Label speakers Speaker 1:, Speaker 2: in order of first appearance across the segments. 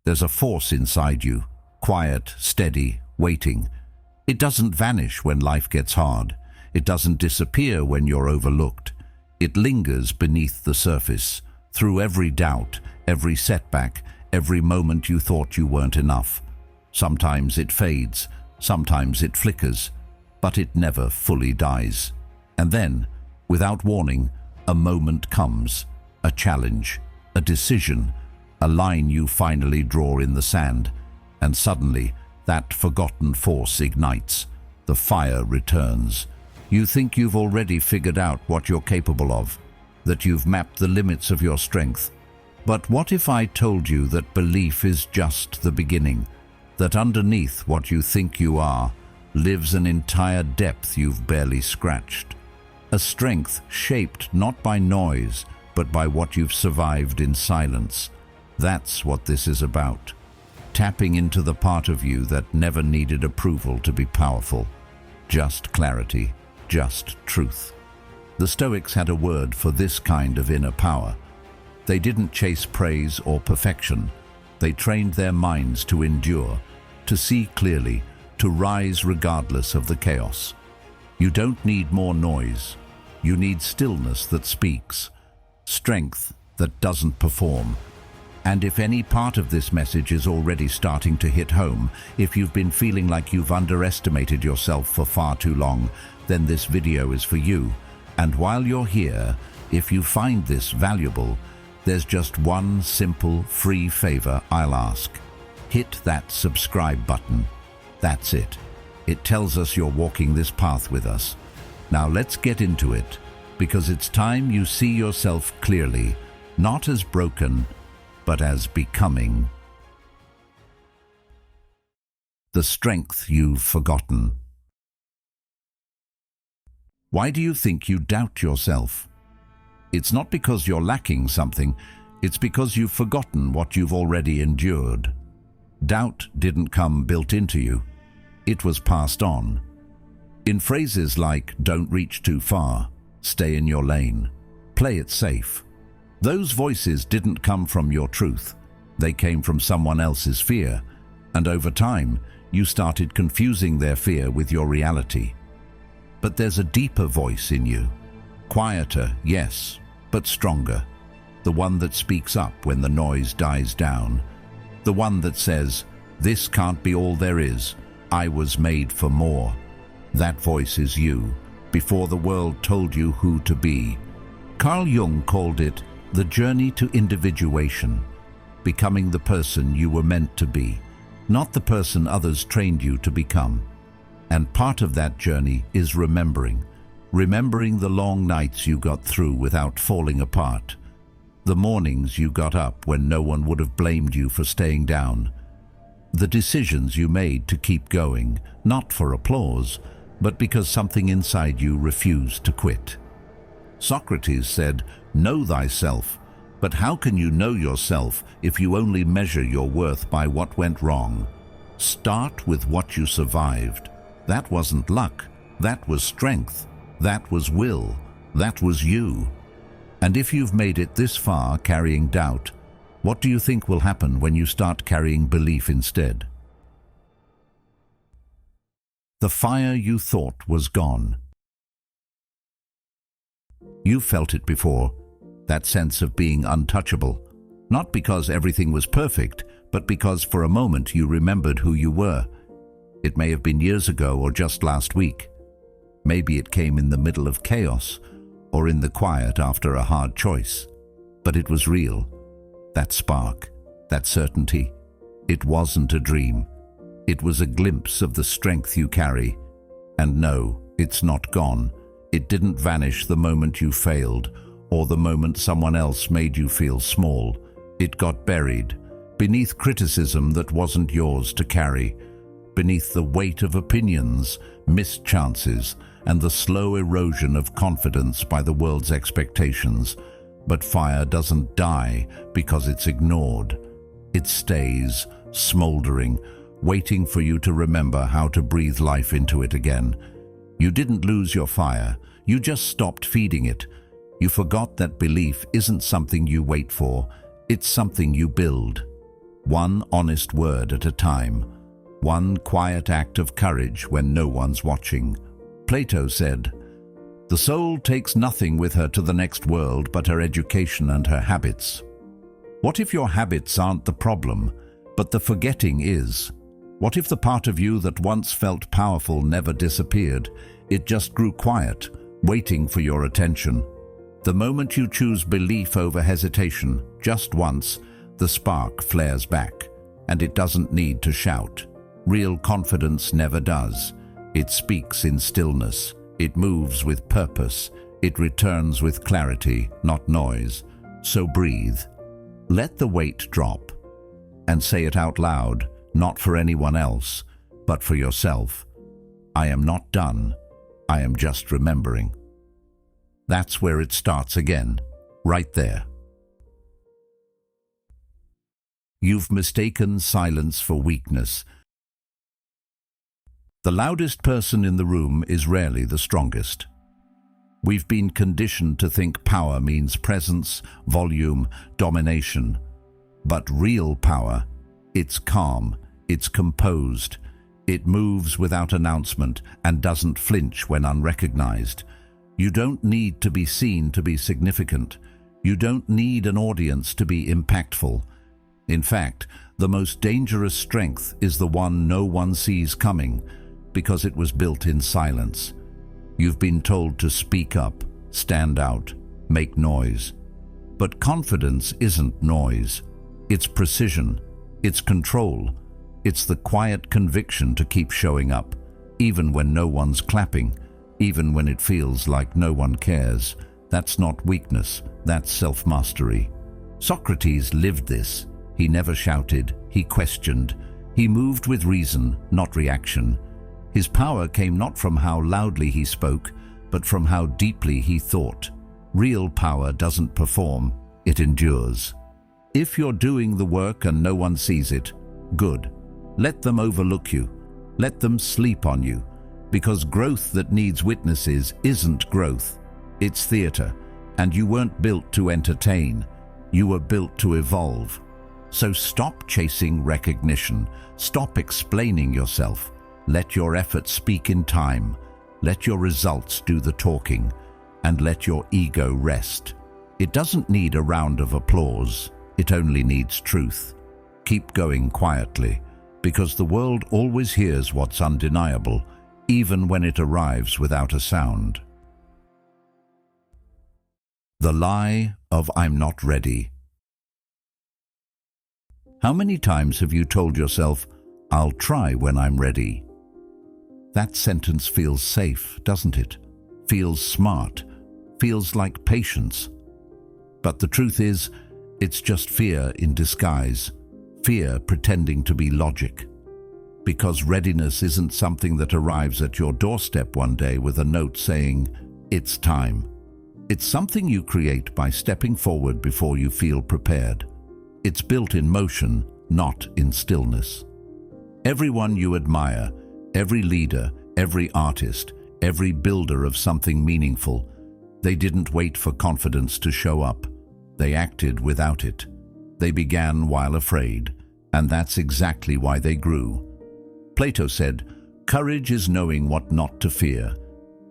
Speaker 1: There's a force inside you, quiet, steady, waiting. It doesn't vanish when life gets hard. It doesn't disappear when you're overlooked. It lingers beneath the surface, through every doubt, every setback, every moment you thought you weren't enough. Sometimes it fades, sometimes it flickers, but it never fully dies. And then, without warning, a moment comes, a challenge, a decision, a line you finally draw in the sand, and suddenly that forgotten force ignites. The fire returns. You think you've already figured out what you're capable of, that you've mapped the limits of your strength. But what if I told you that belief is just the beginning, that underneath what you think you are lives an entire depth you've barely scratched? A strength shaped not by noise, but by what you've survived in silence. That's what this is about. Tapping into the part of you that never needed approval to be powerful. Just clarity, just truth. The Stoics had a word for this kind of inner power. They didn't chase praise or perfection. They trained their minds to endure, to see clearly, to rise regardless of the chaos. You don't need more noise. You need stillness that speaks, strength that doesn't perform. And if any part of this message is already starting to hit home, if you've been feeling like you've underestimated yourself for far too long, then this video is for you. And while you're here, if you find this valuable, there's just one simple, free favor I'll ask. Hit that subscribe button. That's it. It tells us you're walking this path with us. Now let's get into it, because it's time you see yourself clearly, not as broken, but as becoming. The strength you've forgotten. Why do you think you doubt yourself? It's not because you're lacking something, it's because you've forgotten what you've already endured. Doubt didn't come built into you, it was passed on. In phrases like, don't reach too far, stay in your lane, play it safe. Those voices didn't come from your truth. They came from someone else's fear. And over time, you started confusing their fear with your reality. But there's a deeper voice in you. Quieter, yes, but stronger. The one that speaks up when the noise dies down. The one that says, this can't be all there is. I was made for more. That voice is you, before the world told you who to be. Carl Jung called it the journey to individuation, becoming the person you were meant to be, not the person others trained you to become. And part of that journey is remembering the long nights you got through without falling apart, the mornings you got up when no one would have blamed you for staying down, the decisions you made to keep going, not for applause, but because something inside you refused to quit. Socrates said, know thyself, but how can you know yourself if you only measure your worth by what went wrong? Start with what you survived. That wasn't luck, that was strength, that was will, that was you. And if you've made it this far carrying doubt, what do you think will happen when you start carrying belief instead? The fire you thought was gone. You felt it before, that sense of being untouchable, not because everything was perfect, but because for a moment you remembered who you were. It may have been years ago or just last week. Maybe it came in the middle of chaos or in the quiet after a hard choice. But it was real. That spark, that certainty. It wasn't a dream. It was a glimpse of the strength you carry. And no, it's not gone. It didn't vanish the moment you failed or the moment someone else made you feel small. It got buried beneath criticism that wasn't yours to carry, beneath the weight of opinions, missed chances, and the slow erosion of confidence by the world's expectations. But fire doesn't die because it's ignored. It stays, smoldering, waiting for you to remember how to breathe life into it again. You didn't lose your fire, you just stopped feeding it. You forgot that belief isn't something you wait for, it's something you build. one honest word at a time, one quiet act of courage when no one's watching. Plato said, "The soul takes nothing with her to the next world but her education and her habits." What if your habits aren't the problem, but the forgetting is? What if the part of you that once felt powerful never disappeared? It just grew quiet, waiting for your attention. The moment you choose belief over hesitation, just once, the spark flares back, and it doesn't need to shout. Real confidence never does. It speaks in stillness. It moves with purpose. It returns with clarity, not noise. So breathe. Let the weight drop. And say it out loud, not for anyone else, but for yourself. I am not done. I am just remembering. That's where it starts again, right there. You've mistaken silence for weakness. The loudest person in the room is rarely the strongest. We've been conditioned to think power means presence, volume, domination. But real power, it's calm, it's composed, it moves without announcement and doesn't flinch when unrecognized. You don't need to be seen to be significant. You don't need an audience to be impactful. In fact, the most dangerous strength is the one no one sees coming, because it was built in silence. You've been told to speak up, stand out, make noise. But confidence isn't noise. It's precision. It's control. It's the quiet conviction to keep showing up, even when no one's clapping, even when it feels like no one cares. That's not weakness. That's self-mastery. Socrates lived this. He never shouted. He questioned. He moved with reason, not reaction. His power came not from how loudly he spoke, but from how deeply he thought. Real power doesn't perform, it endures. If you're doing the work and no one sees it, good. Let them overlook you. Let them sleep on you. Because growth that needs witnesses isn't growth. It's theater, and you weren't built to entertain. You were built to evolve. So stop chasing recognition. Stop explaining yourself. Let your efforts speak in time. Let your results do the talking. And let your ego rest. It doesn't need a round of applause. It only needs truth. Keep going quietly, because the world always hears what's undeniable, even when it arrives without a sound. The lie of I'm not ready. How many times have you told yourself, I'll try when I'm ready? That sentence feels safe, doesn't it? Feels smart, feels like patience. But the truth is, it's just fear in disguise, fear pretending to be logic. Because readiness isn't something that arrives at your doorstep one day with a note saying, it's time. It's something you create by stepping forward before you feel prepared. It's built in motion, not in stillness. Everyone you admire, every leader, every artist, every builder of something meaningful, they didn't wait for confidence to show up. They acted without it. They began while afraid, and that's exactly why they grew. Plato said, courage is knowing what not to fear.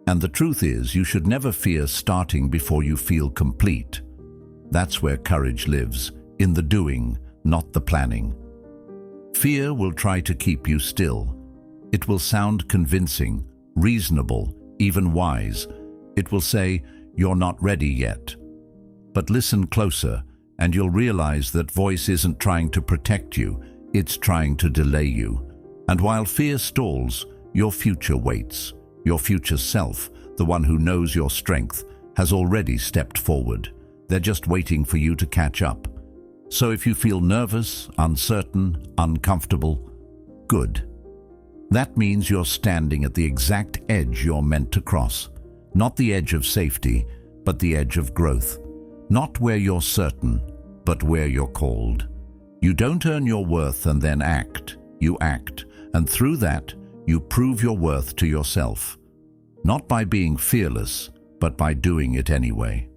Speaker 1: And the truth is, you should never fear starting before you feel complete. That's where courage lives, in the doing, not the planning. Fear will try to keep you still. It will sound convincing, reasonable, even wise. It will say, you're not ready yet. But listen closer, and you'll realize that voice isn't trying to protect you, it's trying to delay you. And while fear stalls, your future waits. Your future self, the one who knows your strength, has already stepped forward. They're just waiting for you to catch up. So if you feel nervous, uncertain, uncomfortable, good. That means you're standing at the exact edge you're meant to cross. Not the edge of safety, but the edge of growth. Not where you're certain, but where you're called. You don't earn your worth and then act. You act, and through that, you prove your worth to yourself. Not by being fearless, but by doing it anyway.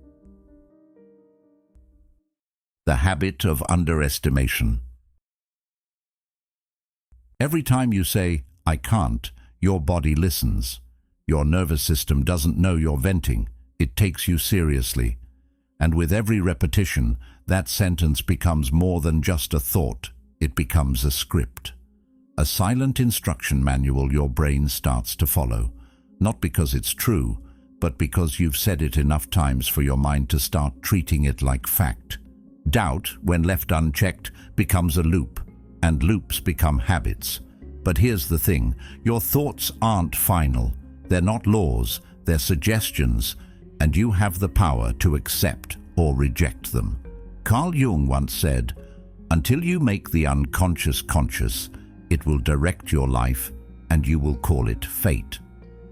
Speaker 1: The habit of underestimation. Every time you say, "I can't," your body listens. Your nervous system doesn't know you're venting. It takes you seriously. And with every repetition, that sentence becomes more than just a thought. It becomes a script. A silent instruction manual your brain starts to follow. Not because it's true, but because you've said it enough times for your mind to start treating it like fact. Doubt, when left unchecked, becomes a loop, and loops become habits. But here's the thing, your thoughts aren't final. They're not laws, they're suggestions, and you have the power to accept or reject them. Carl Jung once said, "Until you make the unconscious conscious, it will direct your life, and you will call it fate."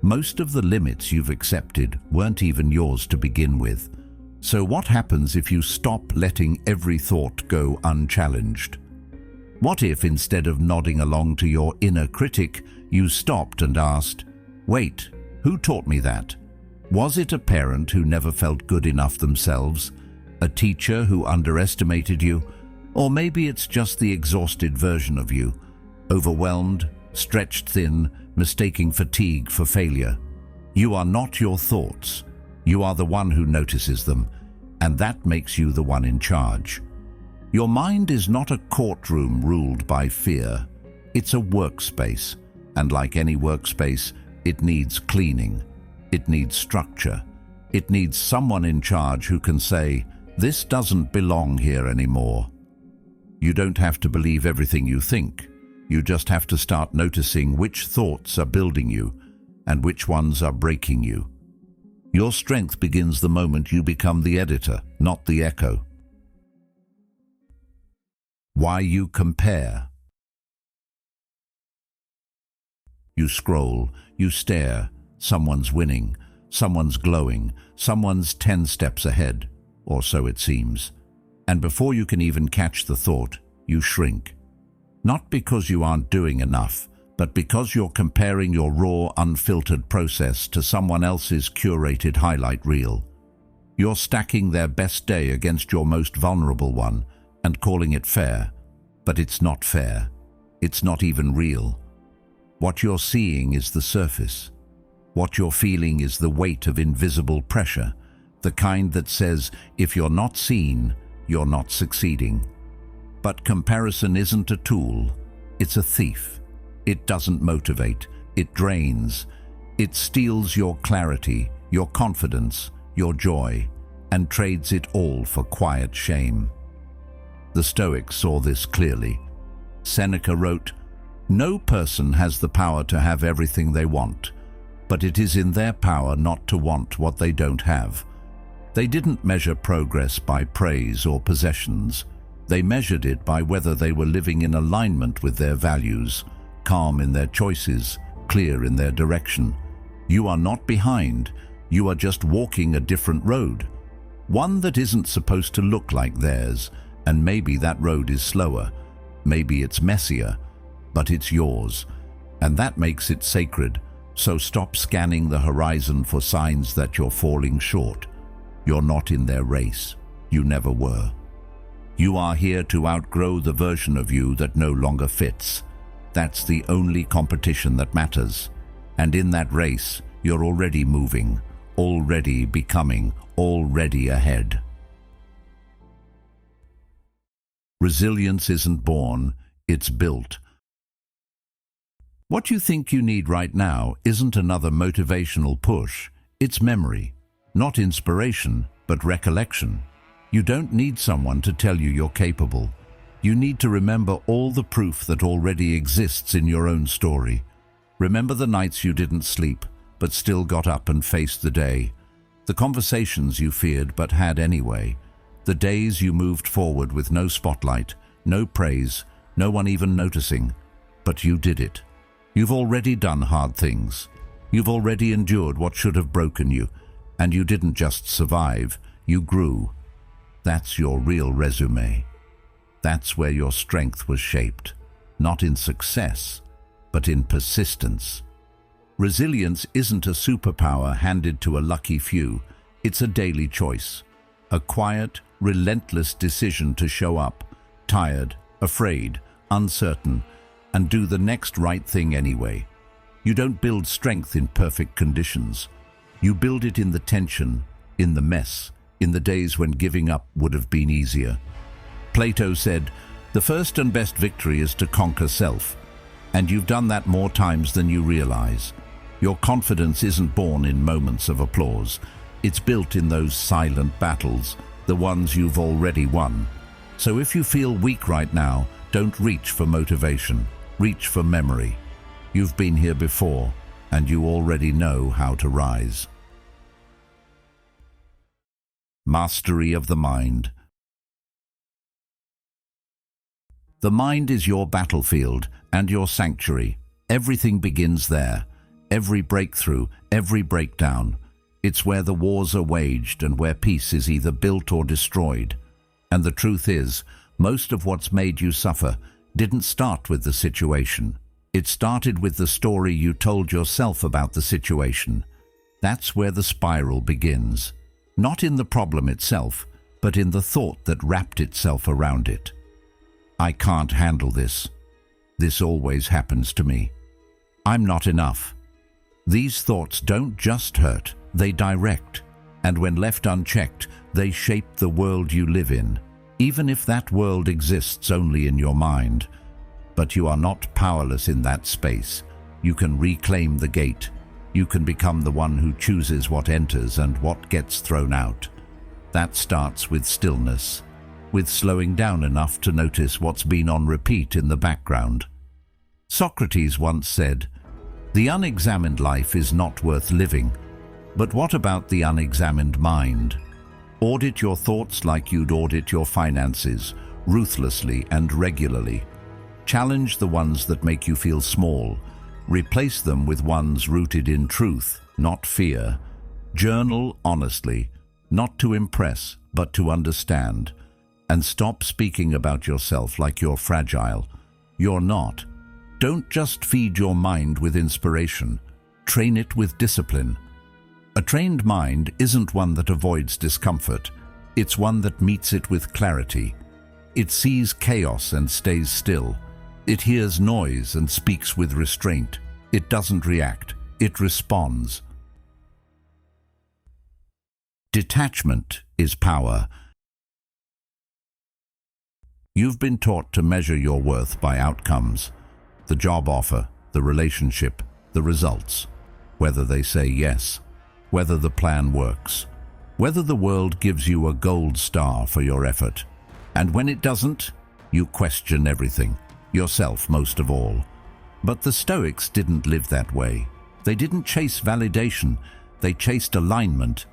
Speaker 1: Most of the limits you've accepted weren't even yours to begin with. So what happens if you stop letting every thought go unchallenged? What if, instead of nodding along to your inner critic, you stopped and asked, "Wait, who taught me that? Was it a parent who never felt good enough themselves? A teacher who underestimated you? Or maybe it's just the exhausted version of you, overwhelmed, stretched thin, mistaking fatigue for failure. You are not your thoughts. You are the one who notices them, and that makes you the one in charge. Your mind is not a courtroom ruled by fear. It's a workspace, and like any workspace, it needs cleaning. It needs structure. It needs someone in charge who can say, "This doesn't belong here anymore." You don't have to believe everything you think. You just have to start noticing which thoughts are building you and which ones are breaking you. Your strength begins the moment you become the editor, not the echo. Why you compare. You scroll, you stare. Someone's winning, someone's glowing, someone's 10 steps ahead, or so it seems. And before you can even catch the thought, you shrink. Not because you aren't doing enough, but because you're comparing your raw, unfiltered process to someone else's curated highlight reel. You're stacking their best day against your most vulnerable one and calling it fair. But it's not fair. It's not even real. What you're seeing is the surface. What you're feeling is the weight of invisible pressure, the kind that says, if you're not seen, you're not succeeding. But comparison isn't a tool. It's a thief. It doesn't motivate. It drains. It steals your clarity, your confidence, your joy, and trades it all for quiet shame. The Stoics saw this clearly. Seneca wrote, "No person has the power to have everything they want, but it is in their power not to want what they don't have." They didn't measure progress by praise or possessions. They measured it by whether they were living in alignment with their values, calm in their choices, clear in their direction. You are not behind. You are just walking a different road. One that isn't supposed to look like theirs, and maybe that road is slower. Maybe it's messier, but it's yours. And that makes it sacred. So stop scanning the horizon for signs that you're falling short. You're not in their race. You never were. You are here to outgrow the version of you that no longer fits. That's the only competition that matters. And in that race, you're already moving, already becoming, already ahead. Resilience isn't born, it's built. What you think you need right now isn't another motivational push, it's memory. Not inspiration, but recollection. You don't need someone to tell you you're capable. You need to remember all the proof that already exists in your own story. Remember the nights you didn't sleep, but still got up and faced the day. The conversations you feared but had anyway. The days you moved forward with no spotlight, no praise, no one even noticing. But you did it. You've already done hard things. You've already endured what should have broken you. And you didn't just survive, you grew. That's your real resume. That's where your strength was shaped, not in success, but in persistence. Resilience isn't a superpower handed to a lucky few. It's a daily choice, a quiet, relentless decision to show up, tired, afraid, uncertain, and do the next right thing anyway. You don't build strength in perfect conditions. You build it in the tension, in the mess, in the days when giving up would have been easier. Plato said, "The first and best victory is to conquer self." And you've done that more times than you realize. Your confidence isn't born in moments of applause. It's built in those silent battles, the ones you've already won. So if you feel weak right now, don't reach for motivation. Reach for memory. You've been here before, and you already know how to rise. Mastery of the mind. The mind is your battlefield and your sanctuary. Everything begins there. Every breakthrough, every breakdown. It's where the wars are waged and where peace is either built or destroyed. And the truth is, most of what's made you suffer didn't start with the situation. It started with the story you told yourself about the situation. That's where the spiral begins. Not in the problem itself, but in the thought that wrapped itself around it. I can't handle this. This always happens to me. I'm not enough. These thoughts don't just hurt, they direct. And when left unchecked, they shape the world you live in, even if that world exists only in your mind. But you are not powerless in that space. You can reclaim the gate. You can become the one who chooses what enters and what gets thrown out. That starts with stillness, with slowing down enough to notice what's been on repeat in the background. Socrates once said, "The unexamined life is not worth living." But what about the unexamined mind? Audit your thoughts like you'd audit your finances, ruthlessly and regularly. Challenge the ones that make you feel small. Replace them with ones rooted in truth, not fear. Journal honestly, not to impress, but to understand. And stop speaking about yourself like you're fragile. You're not. Don't just feed your mind with inspiration. Train it with discipline. A trained mind isn't one that avoids discomfort. It's one that meets it with clarity. It sees chaos and stays still. It hears noise and speaks with restraint. It doesn't react. It responds. Detachment is power. You've been taught to measure your worth by outcomes. The job offer, the relationship, the results. Whether they say yes, whether the plan works, whether the world gives you a gold star for your effort. And when it doesn't, you question everything, yourself most of all. But the Stoics didn't live that way. They didn't chase validation, they chased alignment.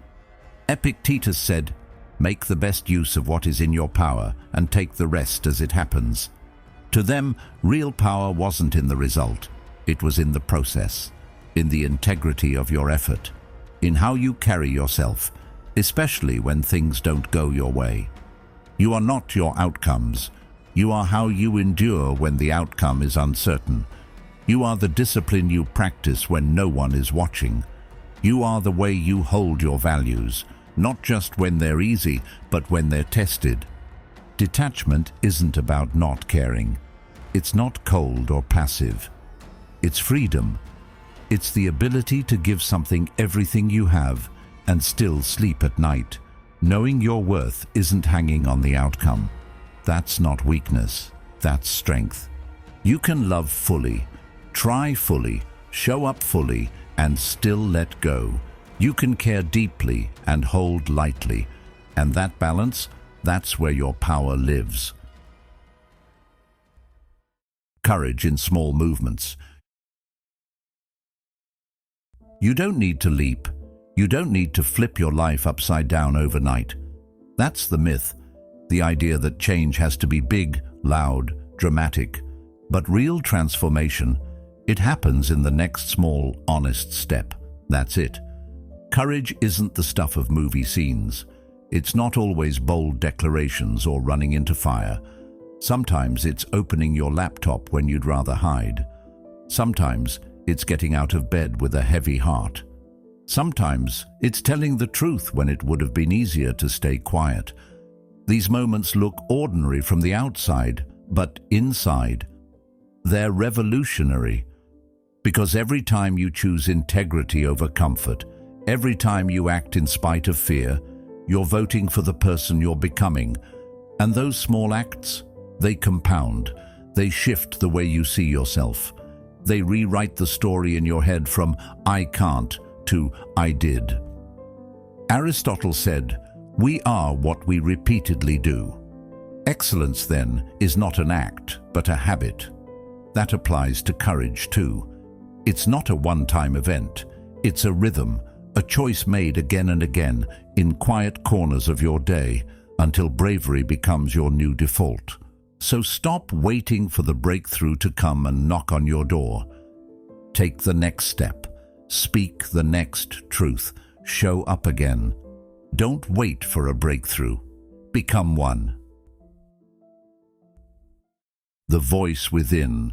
Speaker 1: Epictetus said, "Make the best use of what is in your power and take the rest as it happens." To them, real power wasn't in the result. It was in the process, in the integrity of your effort, in how you carry yourself, especially when things don't go your way. You are not your outcomes. You are how you endure when the outcome is uncertain. You are the discipline you practice when no one is watching. You are the way you hold your values, not just when they're easy, but when they're tested. Detachment isn't about not caring. It's not cold or passive. It's freedom. It's the ability to give something everything you have and still sleep at night, knowing your worth isn't hanging on the outcome. That's not weakness, that's strength. You can love fully, try fully, show up fully, and still let go. You can care deeply and hold lightly, and that balance, that's where your power lives. Courage in small movements. You don't need to leap. You don't need to flip your life upside down overnight. That's the myth, the idea that change has to be big, loud, dramatic. But real transformation, it happens in the next small, honest step. That's it. Courage isn't the stuff of movie scenes. It's not always bold declarations or running into fire. Sometimes it's opening your laptop when you'd rather hide. Sometimes it's getting out of bed with a heavy heart. Sometimes it's telling the truth when it would have been easier to stay quiet. These moments look ordinary from the outside, but inside, They're revolutionary, because every time you choose integrity over comfort, every time you act in spite of fear, you're voting for the person you're becoming. And those small acts, they compound. They shift the way you see yourself. They rewrite the story in your head from "I can't" to "I did." Aristotle said, "We are what we repeatedly do." Excellence, then, is not an act, but a habit. That applies to courage, too. It's not a one-time event. It's a rhythm, a choice made again and again in quiet corners of your day until bravery becomes your new default. So stop waiting for the breakthrough to come and knock on your door. Take the next step. Speak the next truth. Show up again. Don't wait for a breakthrough. Become one. The voice within.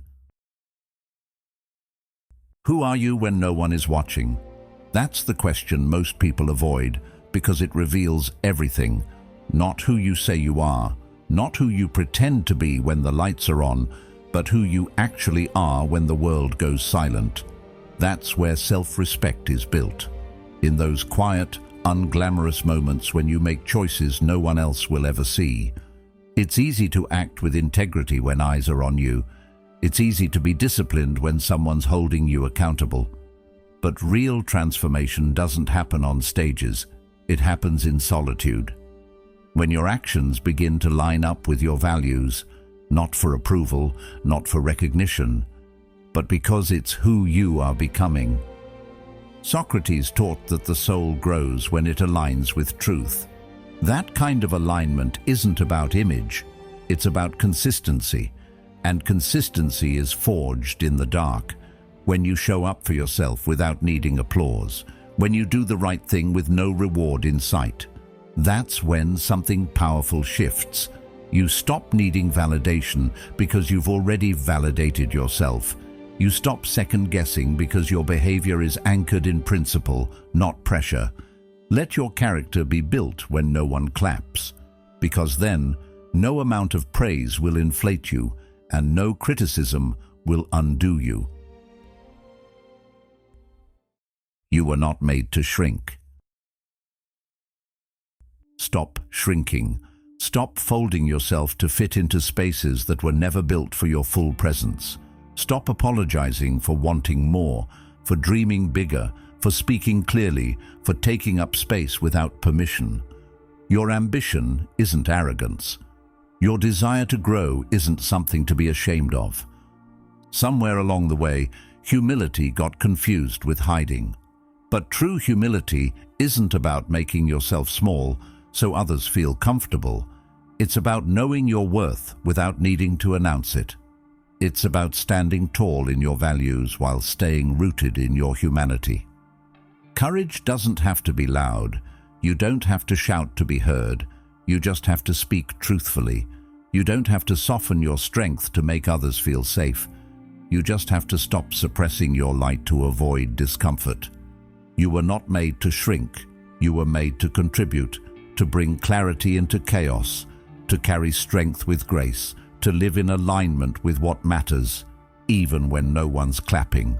Speaker 1: Who are you when no one is watching? That's the question most people avoid because it reveals everything. Not who you say you are, not who you pretend to be when the lights are on, but who you actually are when the world goes silent. That's where self-respect is built. In those quiet, unglamorous moments when you make choices no one else will ever see. It's easy to act with integrity when eyes are on you. It's easy to be disciplined when someone's holding you accountable. But real transformation doesn't happen on stages. It happens in solitude. When your actions begin to line up with your values, not for approval, not for recognition, but because it's who you are becoming. Socrates taught that the soul grows when it aligns with truth. That kind of alignment isn't about image, it's about consistency. And consistency is forged in the dark, when you show up for yourself without needing applause, when you do the right thing with no reward in sight. That's when something powerful shifts. You stop needing validation because you've already validated yourself. You stop second-guessing because your behavior is anchored in principle, not pressure. Let your character be built when no one claps, because then no amount of praise will inflate you, and no criticism will undo you. You were not made to shrink. Stop shrinking. Stop folding yourself to fit into spaces that were never built for your full presence. Stop apologizing for wanting more, for dreaming bigger, for speaking clearly, for taking up space without permission. Your ambition isn't arrogance. Your desire to grow isn't something to be ashamed of. Somewhere along the way, humility got confused with hiding. But true humility isn't about making yourself small so others feel comfortable. It's about knowing your worth without needing to announce it. It's about standing tall in your values while staying rooted in your humanity. Courage doesn't have to be loud. You don't have to shout to be heard. You just have to speak truthfully. You don't have to soften your strength to make others feel safe. You just have to stop suppressing your light to avoid discomfort. You were not made to shrink. You were made to contribute, to bring clarity into chaos, to carry strength with grace, to live in alignment with what matters, even when no one's clapping.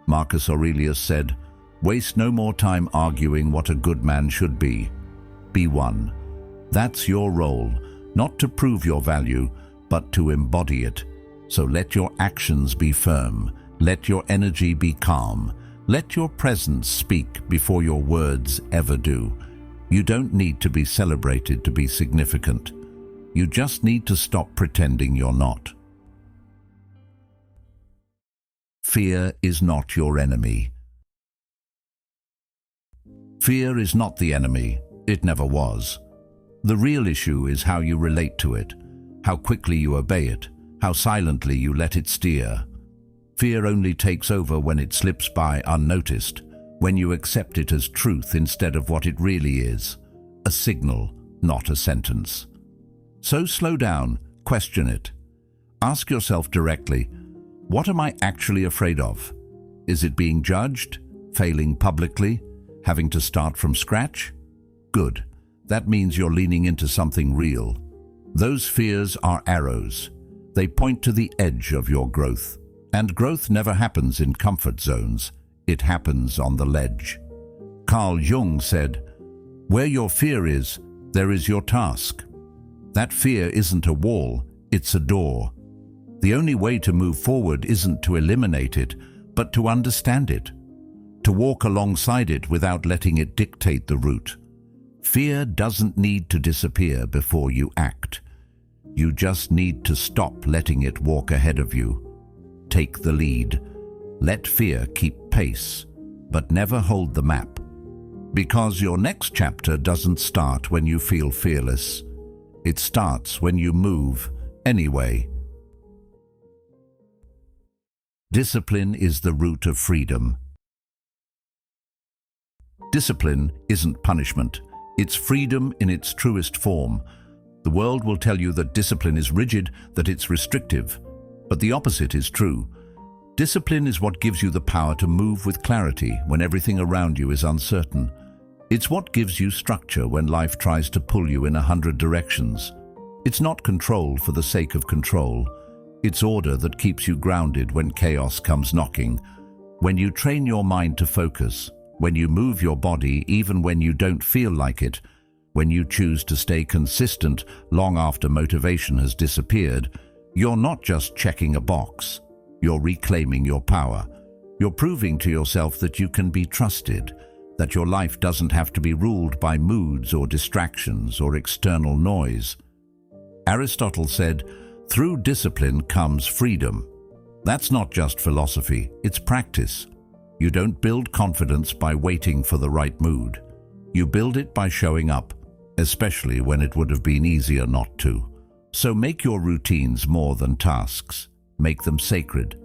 Speaker 1: Marcus Aurelius said, "Waste no more time arguing what a good man should be. Be one." That's your role, not to prove your value, but to embody it. So let your actions be firm. Let your energy be calm. Let your presence speak before your words ever do. You don't need to be celebrated to be significant. You just need to stop pretending you're not. Fear is not your enemy. Fear is not the enemy. It never was. The real issue is how you relate to it, how quickly you obey it, how silently you let it steer. Fear only takes over when it slips by unnoticed, when you accept it as truth instead of what it really is, a signal, not a sentence. So slow down, question it. Ask yourself directly, what am I actually afraid of? Is it being judged, failing publicly, having to start from scratch? Good. That means you're leaning into something real. Those fears are arrows. They point to the edge of your growth. And growth never happens in comfort zones. It happens on the ledge. Carl Jung said, "Where your fear is, there is your task." That fear isn't a wall, it's a door. The only way to move forward isn't to eliminate it, but to understand it. To walk alongside it without letting it dictate the route. Fear doesn't need to disappear before you act. You just need to stop letting it walk ahead of you. Take the lead. Let fear keep pace, but never hold the map. Because your next chapter doesn't start when you feel fearless. It starts when you move anyway. Discipline is the root of freedom. Discipline isn't punishment. It's freedom in its truest form. The world will tell you that discipline is rigid, that it's restrictive. But the opposite is true. Discipline is what gives you the power to move with clarity when everything around you is uncertain. It's what gives you structure when life tries to pull you in 100 directions. It's not control for the sake of control. It's order that keeps you grounded when chaos comes knocking. When you train your mind to focus, when you move your body even when you don't feel like it, when you choose to stay consistent long after motivation has disappeared, you're not just checking a box. You're reclaiming your power. You're proving to yourself that you can be trusted, that your life doesn't have to be ruled by moods or distractions or external noise. Aristotle said, "Through discipline comes freedom." That's not just philosophy, it's practice. You don't build confidence by waiting for the right mood. You build it by showing up, especially when it would have been easier not to. So make your routines more than tasks. Make them sacred.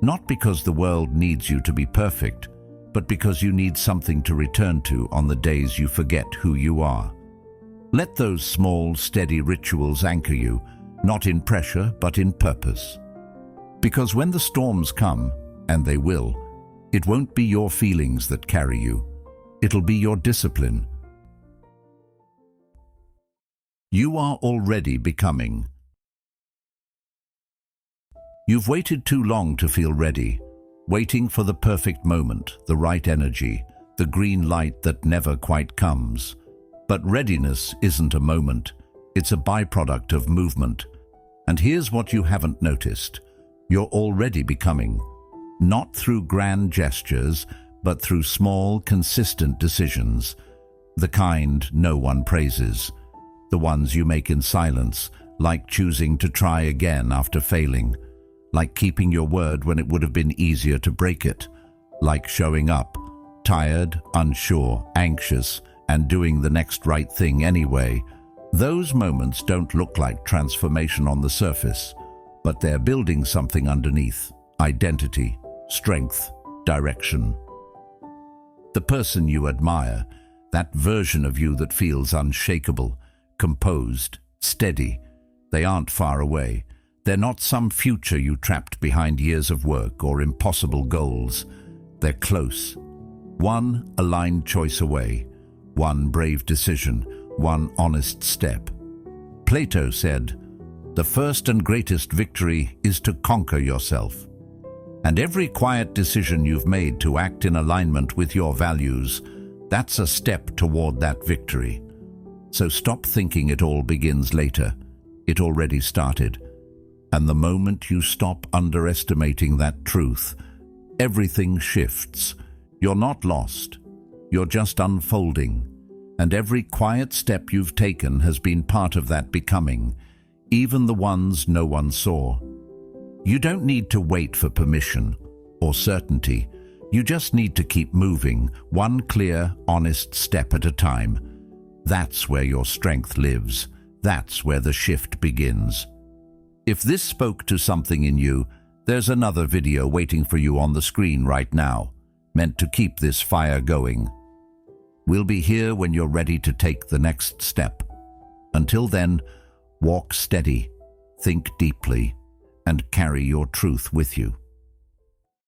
Speaker 1: Not because the world needs you to be perfect, but because you need something to return to on the days you forget who you are. Let those small, steady rituals anchor you, not in pressure, but in purpose. Because when the storms come, and they will, it won't be your feelings that carry you. It'll be your discipline. You are already becoming. You've waited too long to feel ready, waiting for the perfect moment, the right energy, the green light that never quite comes. But readiness isn't a moment, it's a byproduct of movement. And here's what you haven't noticed. You're already becoming. Not through grand gestures, but through small, consistent decisions. The kind no one praises. The ones you make in silence, like choosing to try again after failing. Like keeping your word when it would have been easier to break it. Like showing up, tired, unsure, anxious, and doing the next right thing anyway. Those moments don't look like transformation on the surface, but they're building something underneath. Identity, strength, direction. The person you admire, that version of you that feels unshakable, composed, steady, they aren't far away. They're not some future you trapped behind years of work or impossible goals. They're close. One aligned choice away, one brave decision, one honest step. Plato said, "The first and greatest victory is to conquer yourself." And every quiet decision you've made to act in alignment with your values, that's a step toward that victory. So stop thinking it all begins later. It already started. And the moment you stop underestimating that truth, everything shifts. You're not lost. You're just unfolding. And every quiet step you've taken has been part of that becoming, even the ones no one saw. You don't need to wait for permission or certainty. You just need to keep moving, one clear, honest step at a time. That's where your strength lives. That's where the shift begins. If this spoke to something in you, there's another video waiting for you on the screen right now, meant to keep this fire going. We'll be here when you're ready to take the next step. Until then, walk steady, think deeply, and carry your truth with you.